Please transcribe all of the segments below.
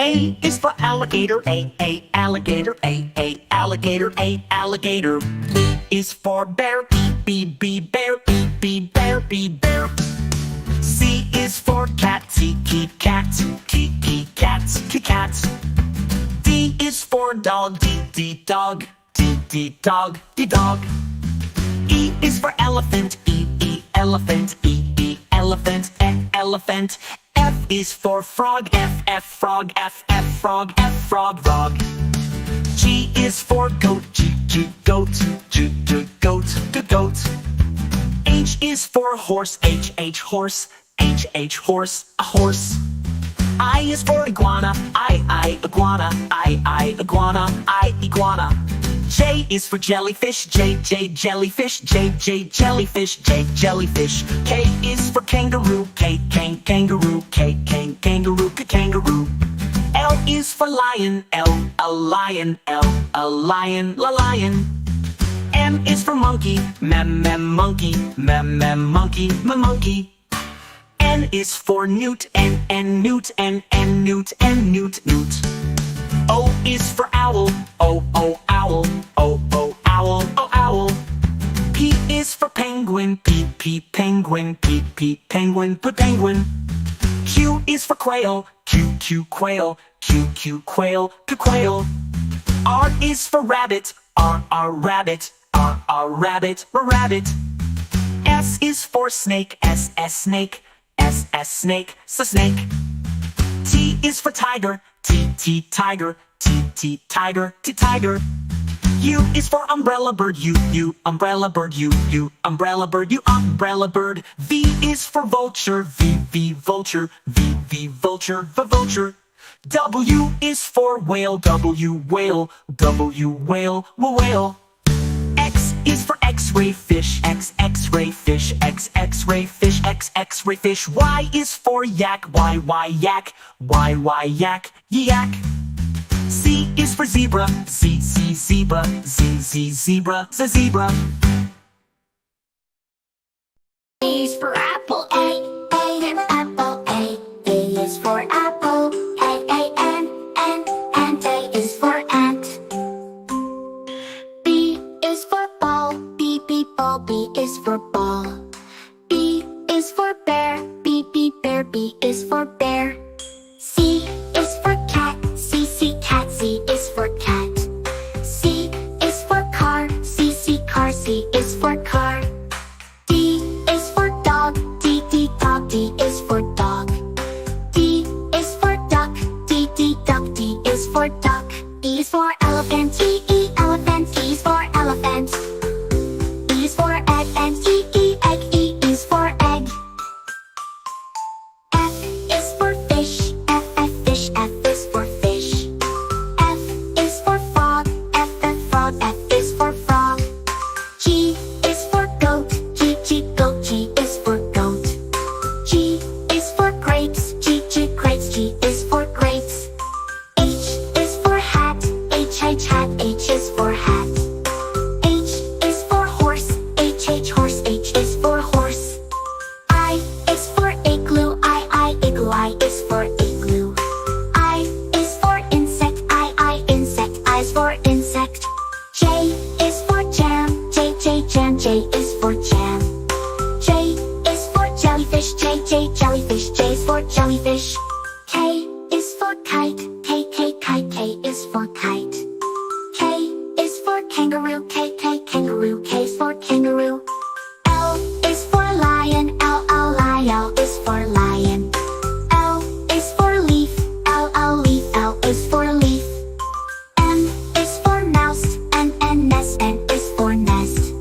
A is for alligator, A, alligator, A, alligator, A, alligator. B is for bear, B, bear, B, bear, B, bear. C is for cat, T, cat, cat, cat. D is for dog, D, dog, D, dog, dog. E is for elephant, E, elephant, E, elephant, elephant. F is for frog, F, frog, F, frog, frog. G is for goat, G, goat, goat, goat. H is for horse, H, horse, horse, a horse. I is for iguana, I, iguana, I, iguana, iguana. J is for jellyfish, J, jellyfish, J, jellyfish, J, jellyfish. K is for kangaroo, K, kangaroo, K, kangaroo, kangaroo. L is for lion, L, a lion, L, a lion, lion. M is for monkey, monkey, monkey, monkey. N is for newt, N, newt, newt, newt. O is for owl, O, owl, O, owl, owl. P is for penguin, P, penguin, P, penguin, penguin. Q is for quail, Q, quail, Q, quail, quail. R is for rabbit, R, rabbit, R, rabbit, rabbit. S is for snake, S, snake, S, snake, snake. T is for tiger, T, tiger, T, tiger, tiger. U is for umbrella bird, U, umbrella bird, U, umbrella bird, umbrella bird. V is for vulture, V, vulture, V, vulture, vulture. W is for whale, W, whale, W, whale, whale. X is for X-ray fish, X-ray fish, X-ray fish, X-ray fish. Y is for yak, Y, yak, Y, yak, yak. Z is for zebra, Z, zebra, Z, zebra, zebra. A is for apple, A, apple, A is for apple, A, N, A is for ant. B is for ball, B, ball, B is for ball. B is for bear, B, bear, B is for bear. C is for cat, C, cat, C is for cat. C is for car, C, car, C is for car. D is for dog, D, dog, D is for dog. D is for duck, D, duck, D is for duck. E is for elephant, E, elephant, E is for elephant. E is for egg, and E, egg, E is for egg. F is for fish, F, fish, F is for fish. F is for frog, F, frog, F is for frog. G is for goat, G, goat, G is for goat. G is for grapes, G, grapes, G is for grapes. H is for hat, H, hat, H is for hat. H is for horse, H, horse, H is for horse. I is for igloo, I, igloo, I is for igloo. I is for insect, I, insect, I is for insect. J is for jam, J, jam, J is for jam. J is for jellyfish, J, jellyfish, J is for jellyfish. K is for kite, K, kite, K is for kite. K is for kangaroo, K, kangaroo, K is for kangaroo. L is for lion, L, L is for lion. L is for leaf, L, leaf, L is for leaf. M is for mouse, N, nest, N is for nest.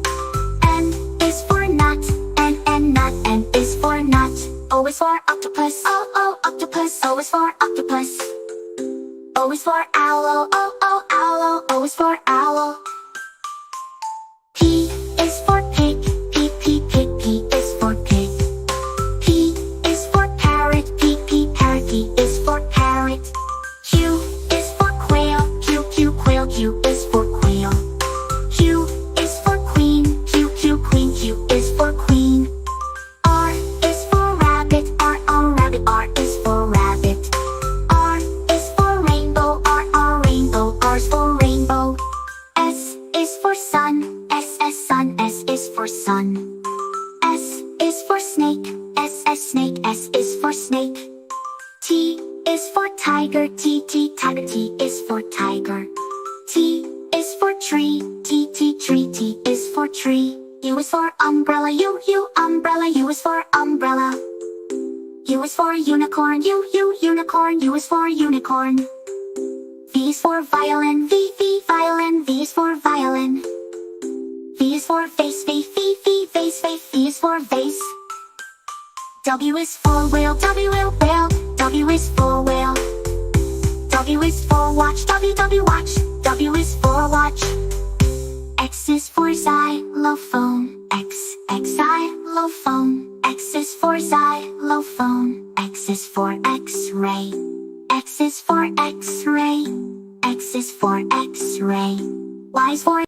N is for nut, N, nut, N is for nut. O is for octopus, O, octopus, O is for octopus. O is for owl, O, owl, O is for owl. P is for pig, P, P is for pig. P is for parrot, P, parrot, P is for parrot. Q is for quail, Q, quail, Q is for quail. Q is for queen, Q, queen, Q is for queen. R is for rabbit, R, rabbit, R is for rabbit. R is for tiger, tiger. T is for tiger. T is for tree, tree. T is for tree. U is for umbrella, umbrella. U is for umbrella. U is for unicorn, unicorn. U is for unicorn. V is for violin, violin. V is for violin. V is for vase, vase. V is for vase. W is for whale, whale. W is for whale. W is for watch, watch. W is for watch. X is for xylophone, xylophone. X is for xylophone. X is for X-ray, X is for X-ray. X is for X-ray. Y is for